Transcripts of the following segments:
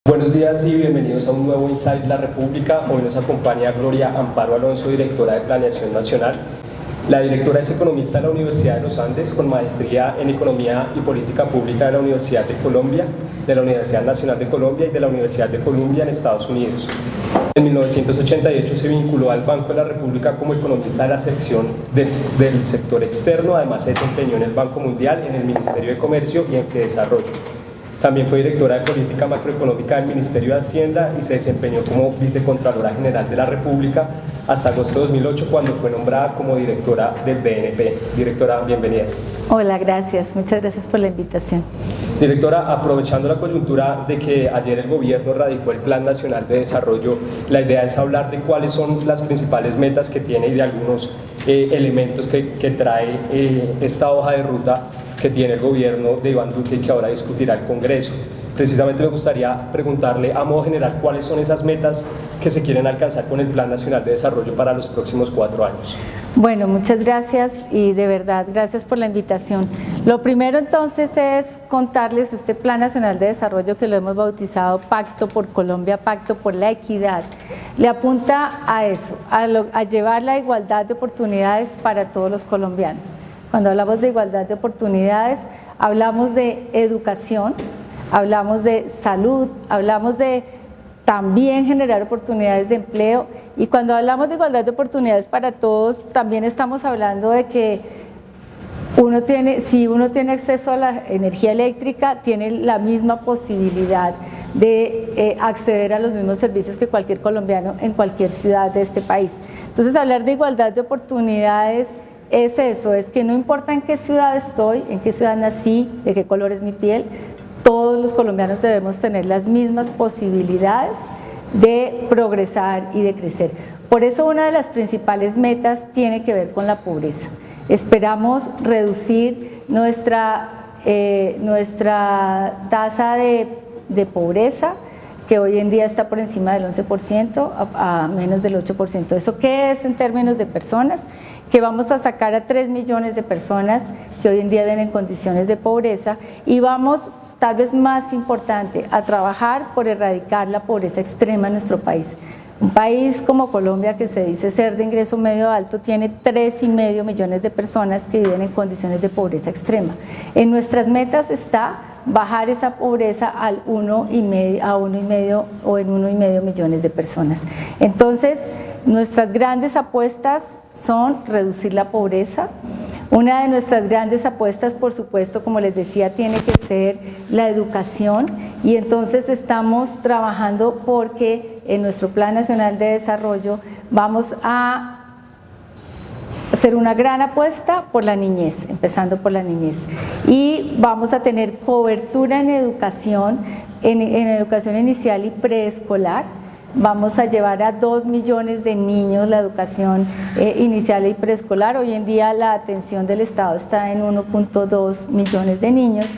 Buenos días y bienvenidos a un nuevo Inside La República. Hoy nos acompaña Gloria Amparo Alonso, directora de Planeación Nacional. La directora es economista de la Universidad de los Andes, con maestría en Economía y Política Pública de la Universidad de Colombia, de la Universidad Nacional de Colombia y de la Universidad de Columbia en Estados Unidos. En 1988 se vinculó al Banco de la República como economista de la sección del sector externo. Además se desempeñó en el Banco Mundial, en el Ministerio de Comercio y en Desarrollo. También fue directora de Política Macroeconómica del Ministerio de Hacienda y se desempeñó como Vicecontralora General de la República hasta agosto de 2008, cuando fue nombrada como directora del BNP. Directora, bienvenida. Hola, gracias. Muchas gracias por la invitación. Directora, aprovechando la coyuntura de que ayer el gobierno radicó el Plan Nacional de Desarrollo, la idea es hablar de cuáles son las principales metas que tiene y de algunos elementos que trae esta hoja de ruta que tiene el gobierno de Iván Duque y que ahora discutirá el Congreso. Precisamente me gustaría preguntarle a modo general cuáles son esas metas que se quieren alcanzar con el Plan Nacional de Desarrollo para los próximos 4 años. Bueno, muchas gracias y de verdad gracias por la invitación. Lo primero entonces es contarles este Plan Nacional de Desarrollo que lo hemos bautizado Pacto por Colombia, Pacto por la Equidad. Le apunta a eso, a llevar la igualdad de oportunidades para todos los colombianos. Cuando hablamos de igualdad de oportunidades, hablamos de educación, hablamos de salud, hablamos de también generar oportunidades de empleo, y cuando hablamos de igualdad de oportunidades para todos, también estamos hablando de que si uno tiene acceso a la energía eléctrica, tiene la misma posibilidad de acceder a los mismos servicios que cualquier colombiano en cualquier ciudad de este país. Entonces, hablar de igualdad de oportunidades es eso, es que no importa en qué ciudad estoy, en qué ciudad nací, de qué color es mi piel, todos los colombianos debemos tener las mismas posibilidades de progresar y de crecer. Por eso una de las principales metas tiene que ver con la pobreza. Esperamos reducir nuestra tasa de pobreza, que hoy en día está por encima del 11%, a menos del 8%. ¿Eso qué es en términos de personas? Que vamos a sacar a 3 millones de personas que hoy en día viven en condiciones de pobreza, y vamos, tal vez más importante, a trabajar por erradicar la pobreza extrema en nuestro país. Un país como Colombia, que se dice ser de ingreso medio alto, tiene 3,5 millones de personas que viven en condiciones de pobreza extrema. En nuestras metas está bajar esa pobreza a 1,5 o en 1,5 millones de personas. Entonces, nuestras grandes apuestas son reducir la pobreza. Una de nuestras grandes apuestas, por supuesto, como les decía, tiene que ser la educación, y entonces estamos trabajando porque en nuestro Plan Nacional de Desarrollo vamos a hacer una gran apuesta por la niñez, empezando por la niñez, y vamos a tener cobertura en educación inicial y preescolar. Vamos a llevar a 2 millones de niños la educación inicial y preescolar. Hoy en día la atención del Estado está en 1,2 millones de niños.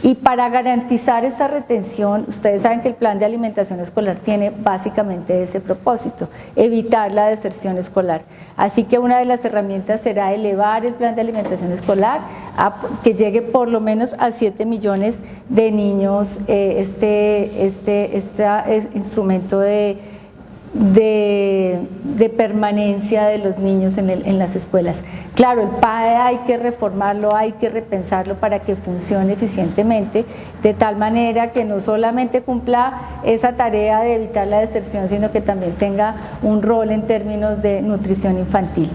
Y para garantizar esa retención, ustedes saben que el plan de alimentación escolar tiene básicamente ese propósito, evitar la deserción escolar. Así que una de las herramientas será elevar el plan de alimentación escolar a que llegue por lo menos a 7 millones de niños, este instrumento de permanencia de los niños en las escuelas. Claro, el PAE hay que reformarlo, hay que repensarlo para que funcione eficientemente, de tal manera que no solamente cumpla esa tarea de evitar la deserción, sino que también tenga un rol en términos de nutrición infantil.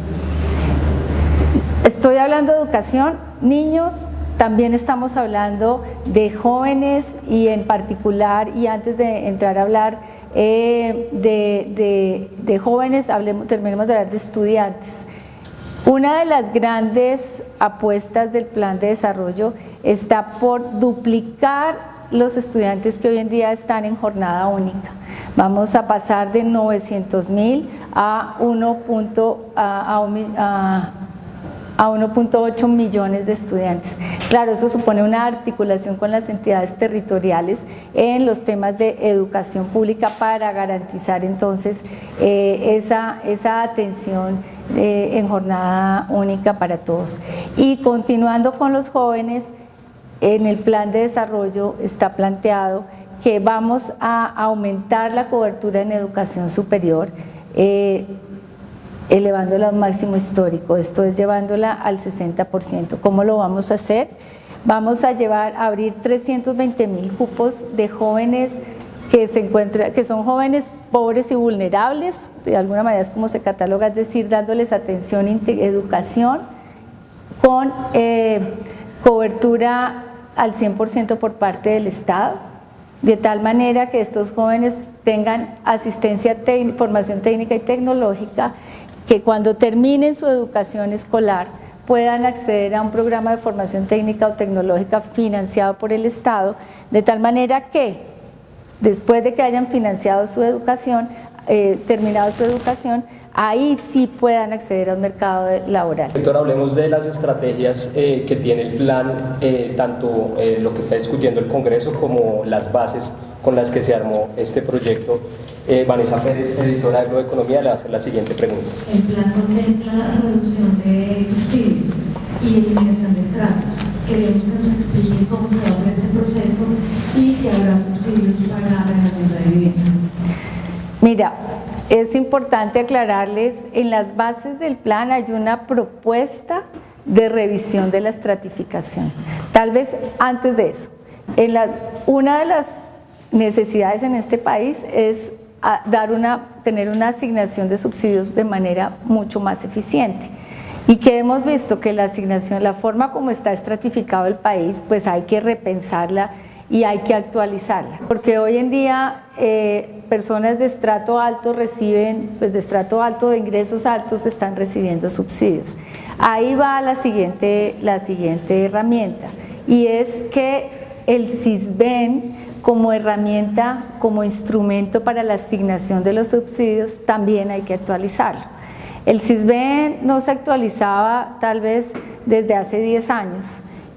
Estoy hablando de educación, niños. También estamos hablando de jóvenes, y en particular, y antes de entrar a hablar de jóvenes, terminemos de hablar de estudiantes. Una de las grandes apuestas del plan de desarrollo está por duplicar los estudiantes que hoy en día están en jornada única. Vamos a pasar de 900,000 a 1,8 millones de estudiantes. Claro, eso supone una articulación con las entidades territoriales en los temas de educación pública para garantizar entonces esa atención en jornada única para todos. Y continuando con los jóvenes, en el plan de desarrollo está planteado que vamos a aumentar la cobertura en educación superior, elevándola a un máximo histórico, esto es llevándola al 60%. ¿Cómo lo vamos a hacer? Vamos a abrir 320.000 cupos de jóvenes que son jóvenes pobres y vulnerables, de alguna manera es como se cataloga, es decir, dándoles atención, educación, con cobertura al 100% por parte del Estado, de tal manera que estos jóvenes tengan asistencia, formación técnica y tecnológica, que cuando terminen su educación escolar puedan acceder a un programa de formación técnica o tecnológica financiado por el Estado, de tal manera que después de que hayan financiado su educación, terminado su educación, ahí sí puedan acceder a un mercado laboral. Doctor, hablemos de las estrategias que tiene el plan, tanto lo que está discutiendo el Congreso como las bases con las que se armó este proyecto. Vanessa Pérez, editora de Agroeconomía, le va a hacer la siguiente pregunta. El plan contempla la reducción de subsidios y eliminación de estratos. Queremos que nos explique cómo se va a hacer ese proceso y si habrá subsidios para arrendamiento de vivienda. Mira, es importante aclararles, en las bases del plan hay una propuesta de revisión de la estratificación. Tal vez antes de eso, una de las necesidades en este país es tener una asignación de subsidios de manera mucho más eficiente. Y que hemos visto que la asignación, la forma como está estratificado el país, pues hay que repensarla y hay que actualizarla. Porque hoy en día personas de estrato alto reciben, pues de estrato alto, de ingresos altos, están recibiendo subsidios. Ahí va la siguiente herramienta, y es que el Sisbén como herramienta, como instrumento para la asignación de los subsidios, también hay que actualizarlo. El Sisbén no se actualizaba tal vez desde hace 10 años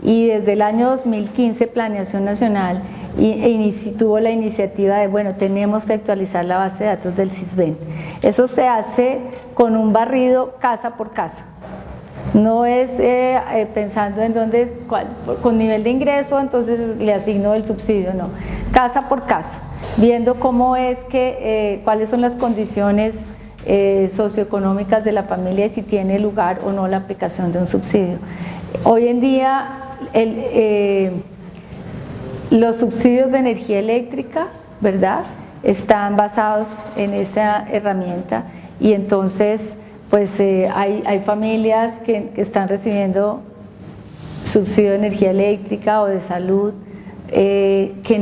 y desde el año 2015 Planeación Nacional tuvo la iniciativa de, bueno, tenemos que actualizar la base de datos del Sisbén. Eso se hace con un barrido casa por casa. No es pensando en con nivel de ingreso, entonces le asigno el subsidio, no. Casa por casa, viendo cómo es cuáles son las condiciones socioeconómicas de la familia y si tiene lugar o no la aplicación de un subsidio. Hoy en día los subsidios de energía eléctrica, ¿verdad?, están basados en esa herramienta, y entonces pues hay familias que están recibiendo subsidio de energía eléctrica o de salud que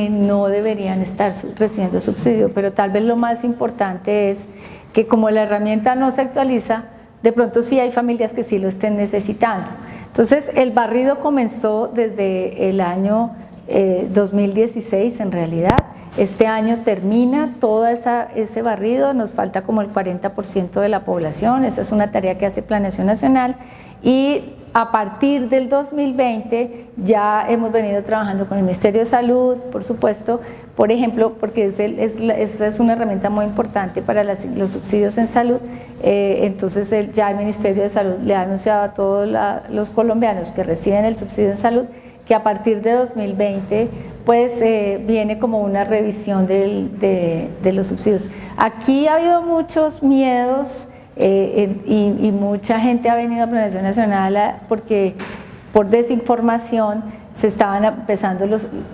no deberían estar recibiendo subsidio, pero tal vez lo más importante es que como la herramienta no se actualiza, de pronto sí hay familias que sí lo estén necesitando. Entonces el barrido comenzó desde el año 2016 en realidad. Este año termina todo ese barrido, nos falta como el 40% de la población, esa es una tarea que hace Planeación Nacional, y a partir del 2020 ya hemos venido trabajando con el Ministerio de Salud, por supuesto, por ejemplo, porque esa es una herramienta muy importante para los subsidios en salud. Entonces ya el Ministerio de Salud le ha anunciado a todos los colombianos que reciben el subsidio en salud que a partir de 2020 pues viene como una revisión de los subsidios. Aquí ha habido muchos miedos y mucha gente ha venido a Planeación Nacional porque por desinformación se estaban empezando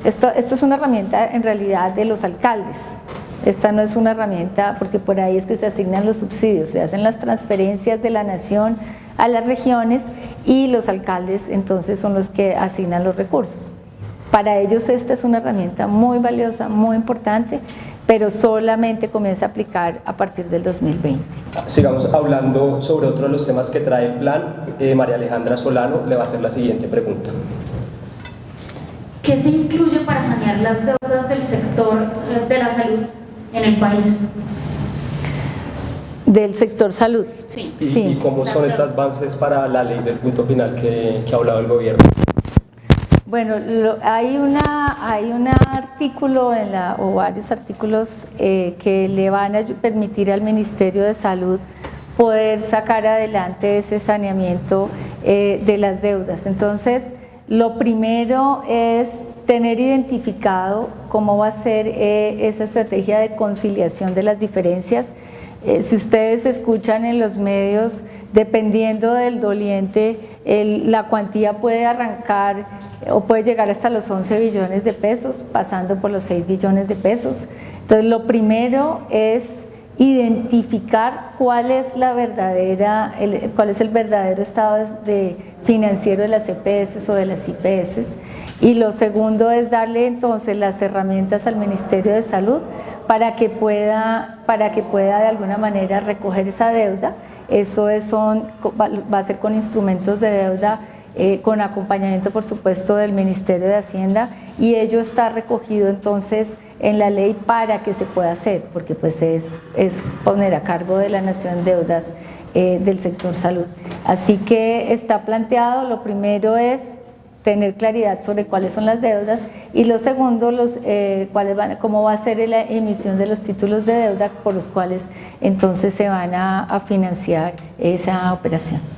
esto es una herramienta en realidad de los alcaldes. Esta no es una herramienta, porque por ahí es que se asignan los subsidios, se hacen las transferencias de la nación a las regiones y los alcaldes entonces son los que asignan los recursos. Para ellos esta es una herramienta muy valiosa, muy importante, pero solamente comienza a aplicar a partir del 2020. Sigamos hablando sobre otro de los temas que trae el plan. María Alejandra Solano le va a hacer la siguiente pregunta. ¿Qué se incluye para sanear las deudas del sector de la salud en el país? Del sector salud. Sí. ¿Y cómo son estas bases para la ley del punto final que ha hablado el gobierno? Bueno, hay un artículo o varios artículos que le van a permitir al Ministerio de Salud poder sacar adelante ese saneamiento de las deudas. Entonces, lo primero es tener identificado cómo va a ser esa estrategia de conciliación de las diferencias. Si ustedes escuchan en los medios, dependiendo del doliente, la cuantía puede arrancar o puede llegar hasta los 11 billones de pesos, pasando por los 6 billones de pesos. Entonces, lo primero es identificar cuál es el verdadero estado financiero de las EPS o de las IPS, y lo segundo es darle entonces las herramientas al Ministerio de Salud para que pueda de alguna manera recoger esa deuda. Eso va a ser con instrumentos de deuda, con acompañamiento por supuesto del Ministerio de Hacienda, y ello está recogido entonces en la ley para que se pueda hacer, porque pues es poner a cargo de la nación deudas del sector salud. Así que está planteado, lo primero es tener claridad sobre cuáles son las deudas, y lo segundo, cómo va a ser la emisión de los títulos de deuda por los cuales entonces se van a financiar esa operación.